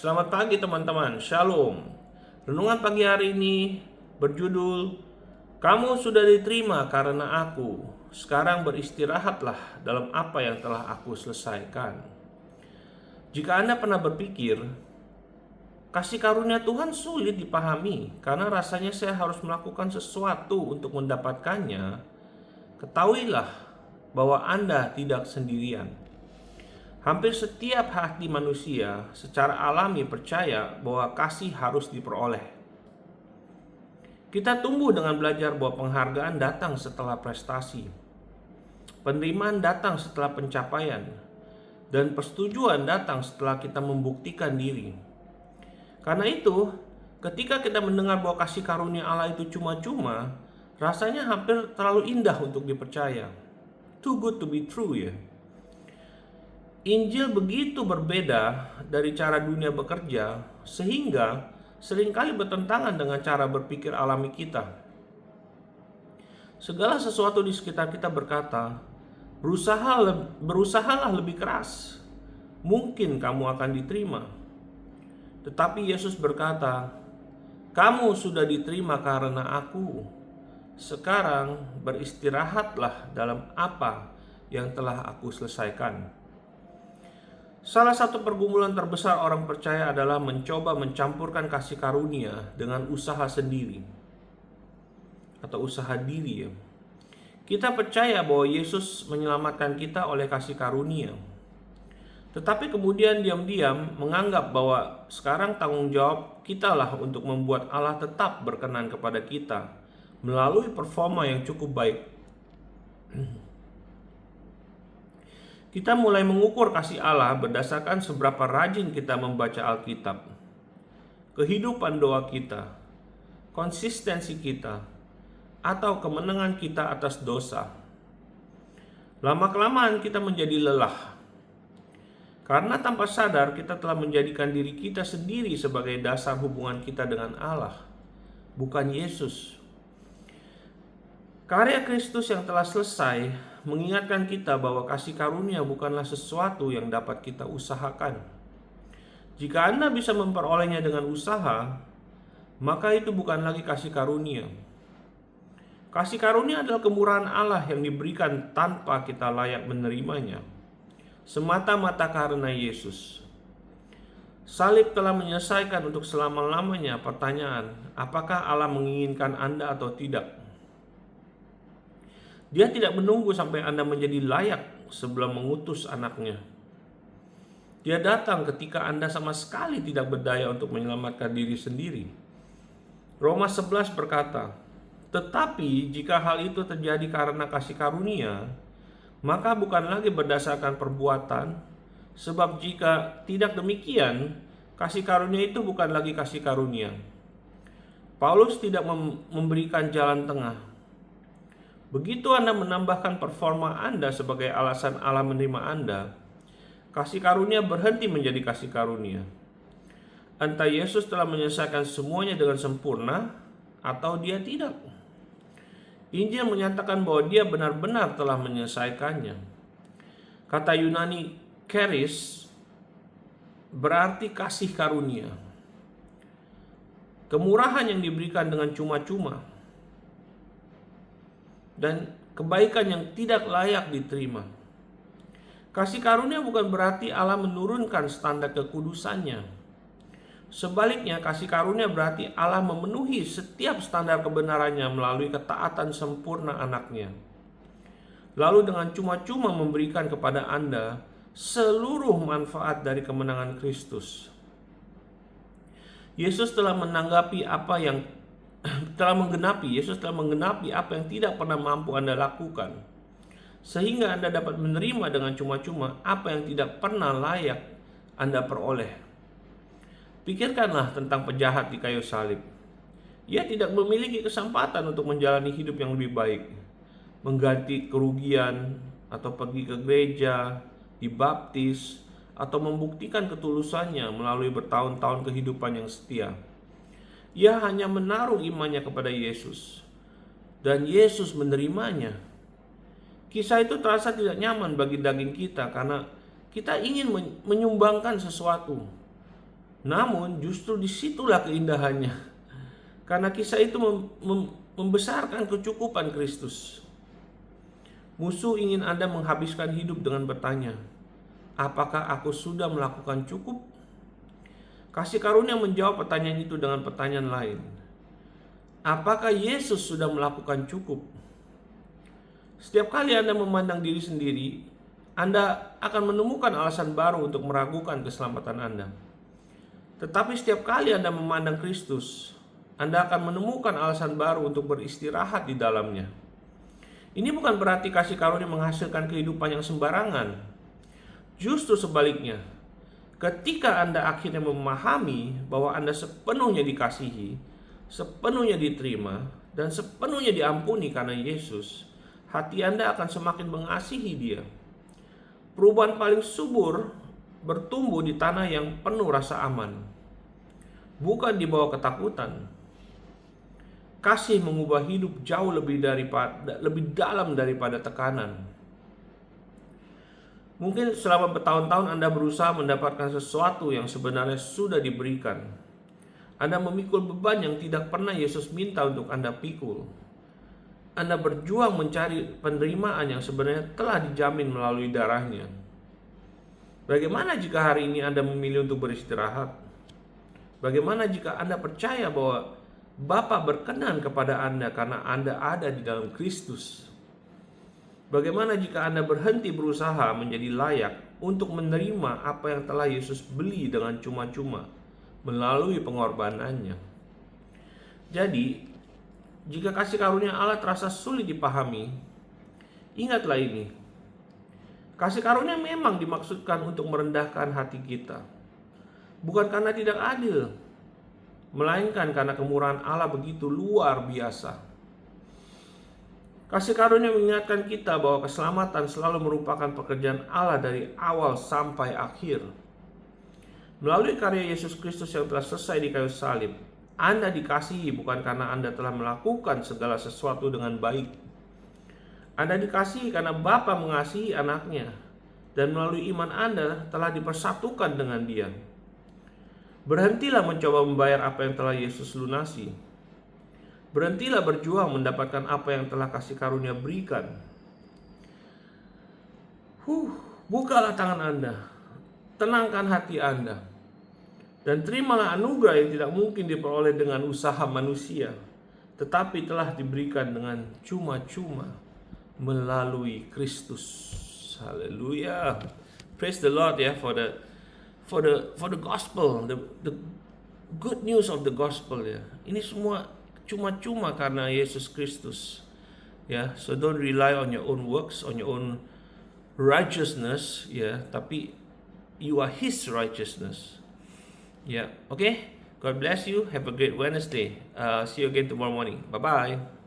Selamat pagi teman-teman, Shalom. Renungan pagi hari ini berjudul Kamu sudah diterima karena aku. Sekarang beristirahatlah dalam apa yang telah aku selesaikan. Jika Anda pernah berpikir, kasih karunia Tuhan sulit dipahami karena rasanya saya harus melakukan sesuatu untuk mendapatkannya, ketahuilah bahwa Anda tidak sendirian. Hampir setiap hati manusia secara alami percaya bahwa kasih harus diperoleh. Kita tumbuh dengan belajar bahwa penghargaan datang setelah prestasi, penerimaan datang setelah pencapaian, dan persetujuan datang setelah kita membuktikan diri. Karena itu, ketika kita mendengar bahwa kasih karunia Allah itu cuma-cuma, rasanya hampir terlalu indah untuk dipercaya. Too good to be true ya. Injil begitu berbeda dari cara dunia bekerja, sehingga seringkali bertentangan dengan cara berpikir alami kita. Segala sesuatu di sekitar kita berkata, berusahalah lebih keras, mungkin kamu akan diterima. Tetapi Yesus berkata, kamu sudah diterima karena aku. Sekarang beristirahatlah dalam apa yang telah aku selesaikan. Salah satu pergumulan terbesar orang percaya adalah mencoba mencampurkan kasih karunia dengan usaha sendiri atau usaha diri ya. Kita percaya bahwa Yesus menyelamatkan kita oleh kasih karunia. Tetapi kemudian diam-diam menganggap bahwa sekarang tanggung jawab kitalah untuk membuat Allah tetap berkenan kepada kita melalui performa yang cukup baik. Kita mulai mengukur kasih Allah berdasarkan seberapa rajin kita membaca Alkitab, kehidupan doa kita, konsistensi kita, atau kemenangan kita atas dosa. Lama-kelamaan kita menjadi lelah, karena tanpa sadar kita telah menjadikan diri kita sendiri sebagai dasar hubungan kita dengan Allah, bukan Yesus. Karya Kristus yang telah selesai mengingatkan kita bahwa kasih karunia bukanlah sesuatu yang dapat kita usahakan. Jika Anda bisa memperolehnya dengan usaha, maka itu bukan lagi kasih karunia. Kasih karunia adalah kemurahan Allah yang diberikan tanpa kita layak menerimanya, semata-mata karena Yesus. Salib telah menyelesaikan untuk selama-lamanya pertanyaan, apakah Allah menginginkan Anda atau tidak? Dia tidak menunggu sampai Anda menjadi layak sebelum mengutus anaknya. Dia datang ketika Anda sama sekali tidak berdaya untuk menyelamatkan diri sendiri. Roma 11 berkata, tetapi jika hal itu terjadi karena kasih karunia, maka bukan lagi berdasarkan perbuatan, sebab jika tidak demikian, kasih karunia itu bukan lagi kasih karunia. Paulus tidak memberikan jalan tengah. Begitu Anda menambahkan performa Anda sebagai alasan Allah menerima Anda, kasih karunia berhenti menjadi kasih karunia. Entah Yesus telah menyelesaikan semuanya dengan sempurna atau dia tidak. Injil menyatakan bahwa dia benar-benar telah menyelesaikannya. Kata Yunani charis berarti kasih karunia. Kemurahan yang diberikan dengan cuma-cuma. Dan kebaikan yang tidak layak diterima. Kasih karunia bukan berarti Allah menurunkan standar kekudusannya. Sebaliknya, kasih karunia berarti Allah memenuhi setiap standar kebenarannya melalui ketaatan sempurna anaknya. Lalu dengan cuma-cuma memberikan kepada Anda seluruh manfaat dari kemenangan Kristus. Yesus telah menggenapi apa yang tidak pernah mampu Anda lakukan, sehingga Anda dapat menerima dengan cuma-cuma apa yang tidak pernah layak Anda peroleh. Pikirkanlah tentang penjahat di kayu salib. Ia tidak memiliki kesempatan untuk menjalani hidup yang lebih baik, mengganti kerugian, atau pergi ke gereja, dibaptis, atau membuktikan ketulusannya melalui bertahun-tahun kehidupan yang setia. Ia hanya menaruh imannya kepada Yesus, dan Yesus menerimanya. Kisah itu terasa tidak nyaman bagi daging kita karena kita ingin menyumbangkan sesuatu. Namun justru disitulah keindahannya, karena kisah itu membesarkan kecukupan Kristus. Musuh ingin Anda menghabiskan hidup dengan bertanya, apakah aku sudah melakukan cukup? Kasih karunia menjawab pertanyaan itu dengan pertanyaan lain. Apakah Yesus sudah melakukan cukup? Setiap kali Anda memandang diri sendiri, Anda akan menemukan alasan baru untuk meragukan keselamatan Anda. Tetapi setiap kali Anda memandang Kristus, Anda akan menemukan alasan baru untuk beristirahat di dalamnya. Ini bukan berarti kasih karunia menghasilkan kehidupan yang sembarangan. Justru sebaliknya, ketika Anda akhirnya memahami bahwa Anda sepenuhnya dikasihi, sepenuhnya diterima, dan sepenuhnya diampuni karena Yesus, hati Anda akan semakin mengasihi Dia. Perubahan paling subur bertumbuh di tanah yang penuh rasa aman, bukan di bawah ketakutan. Kasih mengubah hidup jauh lebih dalam daripada tekanan. Mungkin selama bertahun-tahun Anda berusaha mendapatkan sesuatu yang sebenarnya sudah diberikan. Anda memikul beban yang tidak pernah Yesus minta untuk Anda pikul. Anda berjuang mencari penerimaan yang sebenarnya telah dijamin melalui darahnya. Bagaimana jika hari ini Anda memilih untuk beristirahat? Bagaimana jika Anda percaya bahwa Bapa berkenan kepada Anda karena Anda ada di dalam Kristus? Bagaimana jika Anda berhenti berusaha menjadi layak untuk menerima apa yang telah Yesus beli dengan cuma-cuma melalui pengorbanannya? Jadi, jika kasih karunia Allah terasa sulit dipahami, ingatlah ini. Kasih karunia memang dimaksudkan untuk merendahkan hati kita. Bukan karena tidak adil, melainkan karena kemurahan Allah begitu luar biasa. Kasih karunia mengingatkan kita bahwa keselamatan selalu merupakan pekerjaan Allah dari awal sampai akhir. Melalui karya Yesus Kristus yang telah selesai di kayu salib, Anda dikasihi bukan karena Anda telah melakukan segala sesuatu dengan baik. Anda dikasihi karena Bapa mengasihi anaknya, dan melalui iman Anda telah dipersatukan dengan Dia. Berhentilah mencoba membayar apa yang telah Yesus lunasi. Berhentilah berjuang mendapatkan apa yang telah kasih karunia berikan. Bukalah tangan Anda, tenangkan hati Anda, dan terimalah anugerah yang tidak mungkin diperoleh dengan usaha manusia, tetapi telah diberikan dengan cuma-cuma melalui Kristus. Haleluya. Praise the Lord ya, for the gospel, the good news of the gospel ya. Ini semua cuma-cuma karena Yesus Kristus. Ya, so don't rely on your own works, on your own righteousness ya, tapi you are His righteousness. Ya, okay? God bless you. Have a great Wednesday. See you again tomorrow morning. Bye-bye.